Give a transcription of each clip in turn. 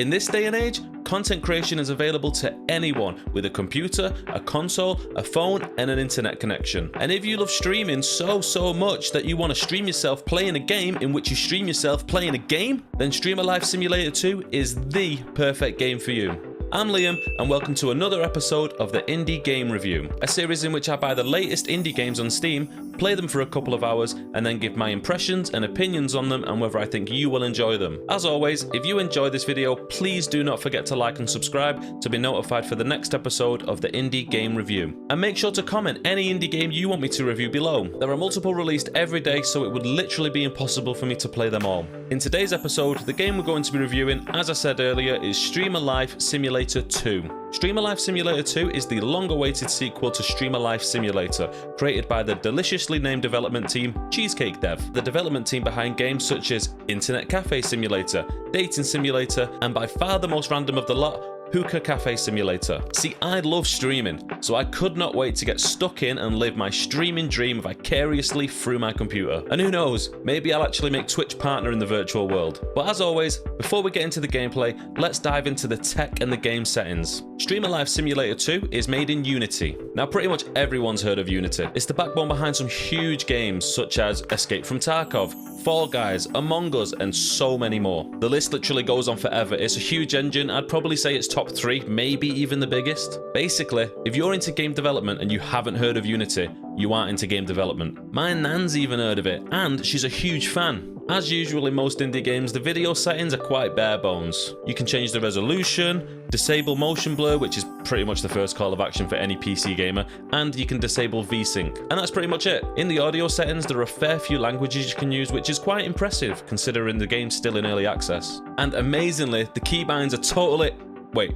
In this day and age, content creation is available to anyone with a computer, a console, a phone, and an internet connection. And if you love streaming so much that you want to stream yourself playing a game in which you stream yourself playing a game, then Streamer Life Simulator 2 is the perfect game for you. I'm Liam, and welcome to another episode of the Indie Game Review, a series in which I buy the latest indie games on Steam, play them for a couple of hours, and then give my impressions and opinions on them and whether I think you will enjoy them. As always, if you enjoy this video, please do not forget to like and subscribe to be notified for the next episode of the Indie Game Review. And make sure to comment any indie game you want me to review below. There are multiple released every day, so it would literally be impossible for me to play them all. In today's episode, the game we're going to be reviewing, as I said earlier, is Streamer Life Simulator 2. Streamer Life Simulator 2 is the long-awaited sequel to Streamer Life Simulator, created by the deliciously named development team Cheesecake Dev, the development team behind games such as Internet Cafe Simulator, Dating Simulator, and by far the most random of the lot, Hookah Cafe Simulator. See, I love streaming, so I could not wait to get stuck in and live my streaming dream vicariously through my computer. And who knows, maybe I'll actually make Twitch partner in the virtual world. But as always, before we get into the gameplay, let's dive into the tech and the game settings. Streamer Life Simulator 2 is made in Unity. Now, pretty much everyone's heard of Unity. It's the backbone behind some huge games such as Escape from Tarkov, Fall Guys, Among Us, and so many more. The list literally goes on forever. It's a huge engine. I'd probably say it's top 3, maybe even the biggest. Basically, if you're into game development and you haven't heard of Unity, you aren't into game development. My nan's even heard of it, and she's a huge fan. As usual in most indie games, the video settings are quite bare bones. You can change the resolution, disable motion blur, which is pretty much the first call of action for any PC gamer, and you can disable VSync. And that's pretty much it. In the audio settings, there are a fair few languages you can use, which is quite impressive considering the game's still in early access. And amazingly, the keybinds are totally... Wait.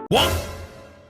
What?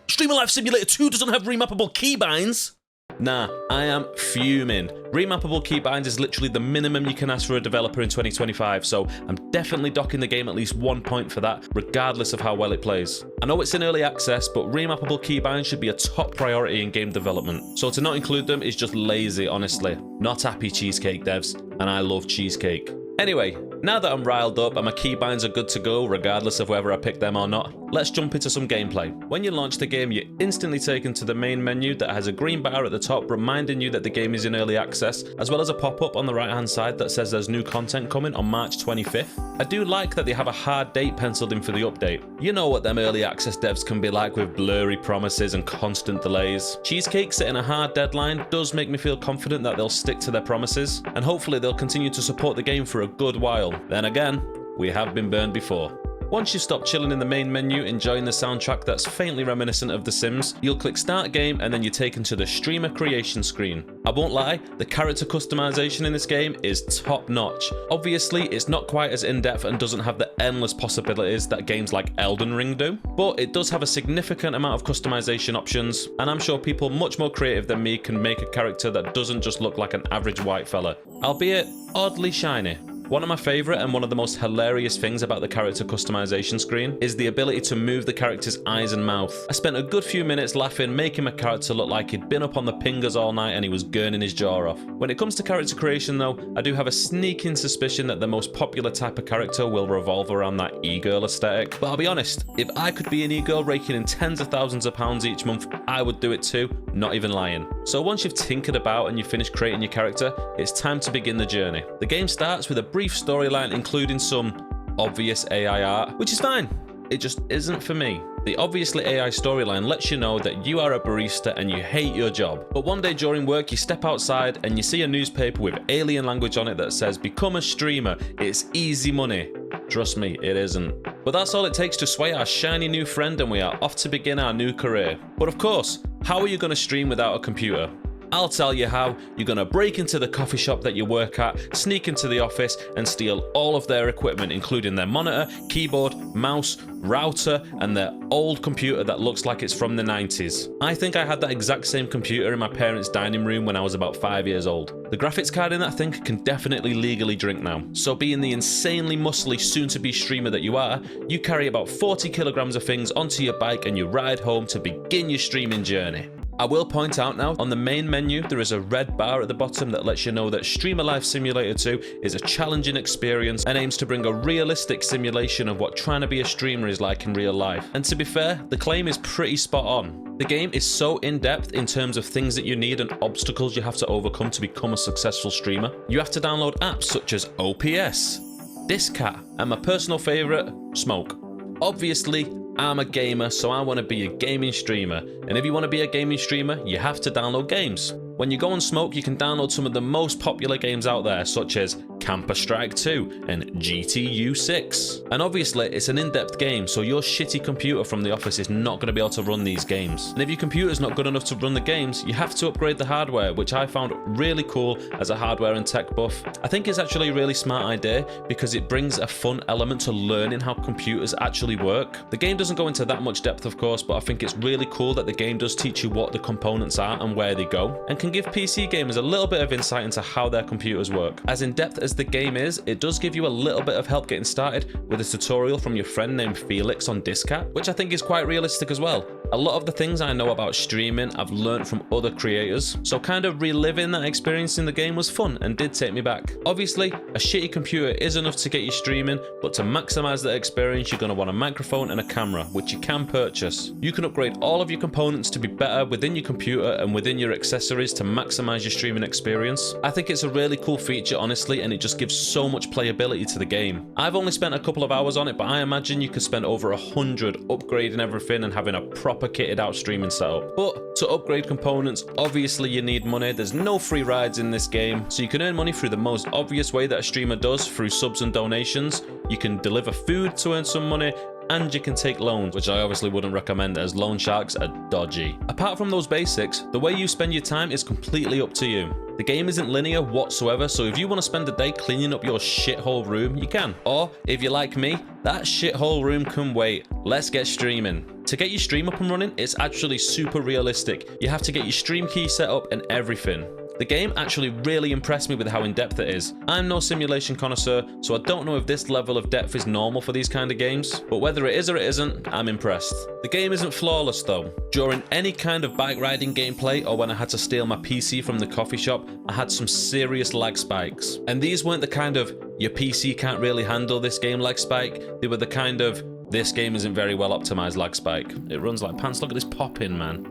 Streamer Life Simulator 2 doesn't have remappable keybinds? Nah, I am fuming. Remappable keybinds is literally the minimum you can ask for a developer in 2025, so I'm definitely docking the game at least 1 point for that, regardless of how well it plays. I know it's in early access, but remappable keybinds should be a top priority in game development. So to not include them is just lazy, honestly. Not happy, Cheesecake devs, and I love cheesecake. Anyway, now that I'm riled up and my keybinds are good to go regardless of whether I pick them or not, let's jump into some gameplay. When you launch the game, you're instantly taken to the main menu that has a green bar at the top reminding you that the game is in early access, as well as a pop-up on the right hand side that says there's new content coming on March 25th. I do like that they have a hard date penciled in for the update. You know what them early access devs can be like with blurry promises and constant delays. Cheesecake setting a hard deadline does make me feel confident that they'll stick to their promises, and hopefully they'll continue to support the game for a good while. Then again, we have been burned before. Once you've stopped chilling in the main menu, enjoying the soundtrack that's faintly reminiscent of The Sims, you'll click Start Game and then you're taken to the streamer creation screen. I won't lie, the character customization in this game is top notch. Obviously, it's not quite as in-depth and doesn't have the endless possibilities that games like Elden Ring do, but it does have a significant amount of customization options, and I'm sure people much more creative than me can make a character that doesn't just look like an average white fella, albeit oddly shiny. One of my favourite and one of the most hilarious things about the character customization screen is the ability to move the character's eyes and mouth. I spent a good few minutes laughing, making my character look like he'd been up on the pingers all night and he was gurning his jaw off. When it comes to character creation though, I do have a sneaking suspicion that the most popular type of character will revolve around that e-girl aesthetic. But I'll be honest, if I could be an e-girl raking in tens of thousands of pounds each month, I would do it too, not even lying. So once you've tinkered about and you've finished creating your character, it's time to begin the journey. The game starts with a brief storyline including some obvious AI art, which is fine. It just isn't for me. The obviously AI storyline lets you know that you are a barista and you hate your job. But one day during work, you step outside and you see a newspaper with alien language on it that says, "Become a streamer, it's easy money." Trust me, it isn't. But that's all it takes to sway our shiny new friend and we are off to begin our new career. But of course, how are you going to stream without a computer? I'll tell you how. You're going to break into the coffee shop that you work at, sneak into the office and steal all of their equipment, including their monitor, keyboard, mouse, router, and their old computer that looks like it's from the 90s. I think I had that exact same computer in my parents' dining room when I was about 5 years old. The graphics card in that thing can definitely legally drink now. So being the insanely muscly soon-to-be streamer that you are, you carry about 40 kilograms of things onto your bike and you ride home to begin your streaming journey. I will point out now, on the main menu, there is a red bar at the bottom that lets you know that Streamer Life Simulator 2 is a challenging experience and aims to bring a realistic simulation of what trying to be a streamer is like in real life. And to be fair, the claim is pretty spot on. The game is so in-depth in terms of things that you need and obstacles you have to overcome to become a successful streamer. You have to download apps such as OPS, Discat, and my personal favourite, Smoke. Obviously, I'm a gamer, so I want to be a gaming streamer. And if you want to be a gaming streamer, you have to download games. When you go on Smoke, you can download some of the most popular games out there, such as Camper Strike 2 and GTU 6. And obviously, it's an in-depth game, so your shitty computer from the office is not going to be able to run these games. And if your computer's not good enough to run the games, you have to upgrade the hardware, which I found really cool as a hardware and tech buff. I think it's actually a really smart idea because it brings a fun element to learning how computers actually work. The game doesn't go into that much depth, of course, but I think it's really cool that the game does teach you what the components are and where they go, and can give PC gamers a little bit of insight into how their computers work. As in-depth as the game is, it does give you a little bit of help getting started with a tutorial from your friend named Felix on Discat, which I think is quite realistic as well. A lot of the things I know about streaming I've learned from other creators, so kind of reliving that experience in the game was fun and did take me back. Obviously, a shitty computer is enough to get you streaming, but to maximize that experience you're going to want a microphone and a camera, which you can purchase. You can upgrade all of your components to be better within your computer and within your accessories to maximize your streaming experience. I think it's a really cool feature, honestly, and it just gives so much playability to the game. I've only spent a couple of hours on it, but I imagine you could spend over 100 upgrading everything and having a proper kitted out streaming setup. But to upgrade components, obviously you need money. There's no free rides in this game, so you can earn money through the most obvious way that a streamer does, through subs and donations. You can deliver food to earn some money, and you can take loans, which I obviously wouldn't recommend as loan sharks are dodgy. Apart from those basics, the way you spend your time is completely up to you. The game isn't linear whatsoever, so if you want to spend a day cleaning up your shithole room, you can. Or, if you're like me, that shithole room can wait. Let's get streaming. To get your stream up and running, it's actually super realistic. You have to get your stream key set up and everything. The game actually really impressed me with how in-depth it is. I'm no simulation connoisseur, so I don't know if this level of depth is normal for these kind of games, but whether it is or it isn't, I'm impressed. The game isn't flawless though. During any kind of bike riding gameplay or when I had to steal my PC from the coffee shop, I had some serious lag spikes. And these weren't the kind of, your PC can't really handle this game lag spike. They were the kind of, this game isn't very well optimized lag spike. It runs like pants. Look at this pop-in, man.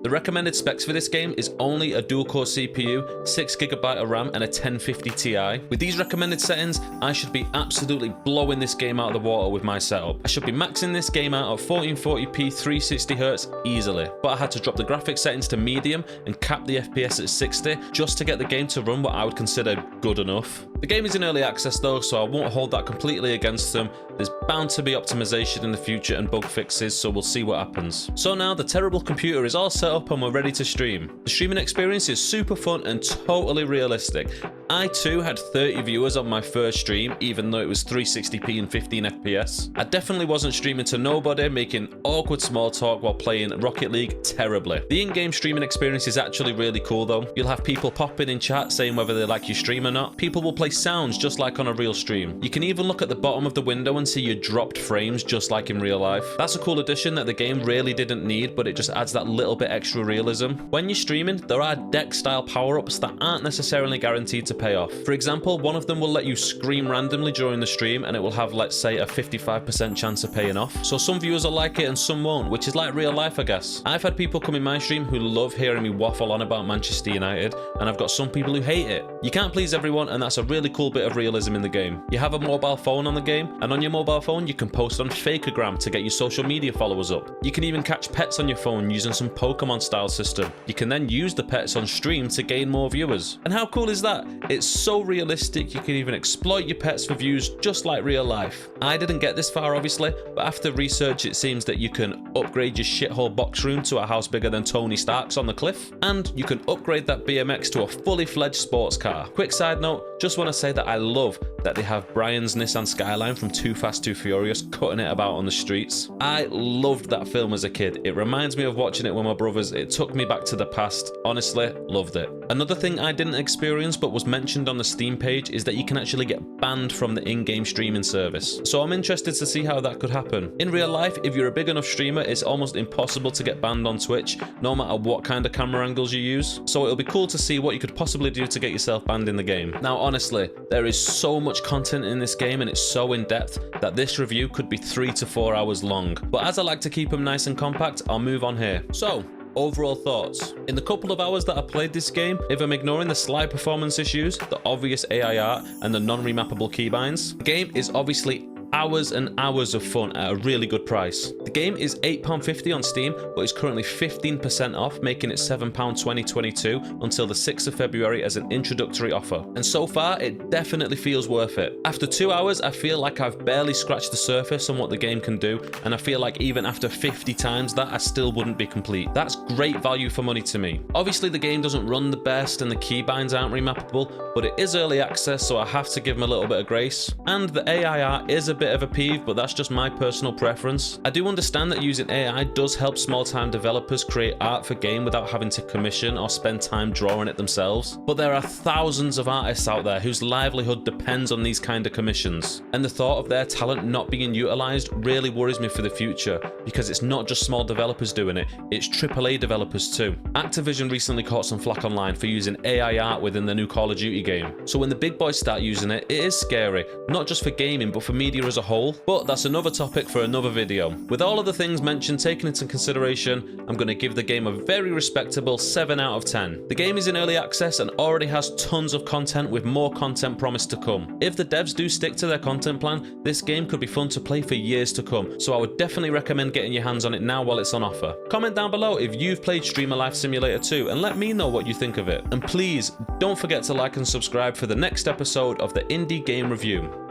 The recommended specs for this game is only a dual-core CPU, 6GB of RAM, and a 1050 Ti. With these recommended settings, I should be absolutely blowing this game out of the water with my setup. I should be maxing this game out at 1440p 360Hz easily, but I had to drop the graphics settings to medium and cap the FPS at 60 just to get the game to run what I would consider good enough. The game is in early access though, so I won't hold that completely against them. There's bound to be optimization in the future and bug fixes, so we'll see what happens. So now the terrible computer is all set up and we're ready to stream. The streaming experience is super fun and totally realistic. I too had 30 viewers on my first stream, even though it was 360p and 15 FPS. I definitely wasn't streaming to nobody, making awkward small talk while playing Rocket League terribly. The in-game streaming experience is actually really cool though. You'll have people popping in chat saying whether they like your stream or not. People will play sounds just like on a real stream. You can even look at the bottom of the window and see your dropped frames just like in real life. That's a cool addition that the game really didn't need, but it just adds that little bit extra realism. When you're streaming, there are deck style power-ups that aren't necessarily guaranteed to pay off. For example, one of them will let you scream randomly during the stream and it will have, let's say, a 55% chance of paying off. So some viewers will like it and some won't, which is like real life, I guess. I've had people come in my stream who love hearing me waffle on about Manchester United, and I've got some people who hate it. You can't please everyone, and that's a really cool bit of realism in the game. You have a mobile phone on the game, and on your mobile phone you can post on Fakeagram to get your social media followers up. You can even catch pets on your phone using some Pokemon style system. You can then use the pets on stream to gain more viewers. And how cool is that? It's so realistic you can even exploit your pets for views just like real life. I didn't get this far obviously, but after research it seems that you can upgrade your shithole box room to a house bigger than Tony Stark's on the cliff, and you can upgrade that BMX to a fully fledged sports car. Quick side note, just want to say that I love that they have Brian's Nissan Skyline from Too Fast Too Furious cutting it about on the streets. I loved that film as a kid. It reminds me of watching it with my brothers. It took me back to the past. Honestly, loved it. Another thing I didn't experience but was mentioned on the Steam page is that you can actually get banned from the in-game streaming service. So I'm interested to see how that could happen. In real life, if you're a big enough streamer, it's almost impossible to get banned on Twitch, no matter what kind of camera angles you use. So it'll be cool to see what you could possibly do to get yourself banned in the game. Now, honestly, there is so much content in this game and it's so in-depth that this review could be 3 to 4 hours long. But as I like to keep them nice and compact, I'll move on here. So, overall thoughts. In the couple of hours that I played this game, if I'm ignoring the slight performance issues, the obvious AI art, and the non-remappable keybinds, the game is obviously hours and hours of fun at a really good price. The game is £8.50 on Steam, but is currently 15% off, making it £7.2022 until the 6th of February as an introductory offer. And so far, it definitely feels worth it. After 2 hours, I feel like I've barely scratched the surface on what the game can do, and I feel like even after 50 times that, I still wouldn't be complete. That's great value for money to me. Obviously, the game doesn't run the best and the keybinds aren't remappable, but it is early access, so I have to give them a little bit of grace. And the AI art is a bit of a peeve, but that's just my personal preference. I do understand that using AI does help small-time developers create art for game without having to commission or spend time drawing it themselves, but there are thousands of artists out there whose livelihood depends on these kind of commissions, and the thought of their talent not being utilized really worries me for the future, because it's not just small developers doing it, it's AAA developers too. Activision recently caught some flack online for using AI art within the new Call of Duty game, so when the big boys start using it, it is scary, not just for gaming but for media as a whole, but that's another topic for another video. With all of the things mentioned taken into consideration, I'm going to give the game a very respectable 7 out of 10. The game is in early access and already has tons of content, with more content promised to come. If the devs do stick to their content plan, this game could be fun to play for years to come, so I would definitely recommend getting your hands on it now while it's on offer. Comment down below if you've played Streamer Life Simulator 2 and let me know what you think of it. And please, don't forget to like and subscribe for the next episode of the Indie Game Review.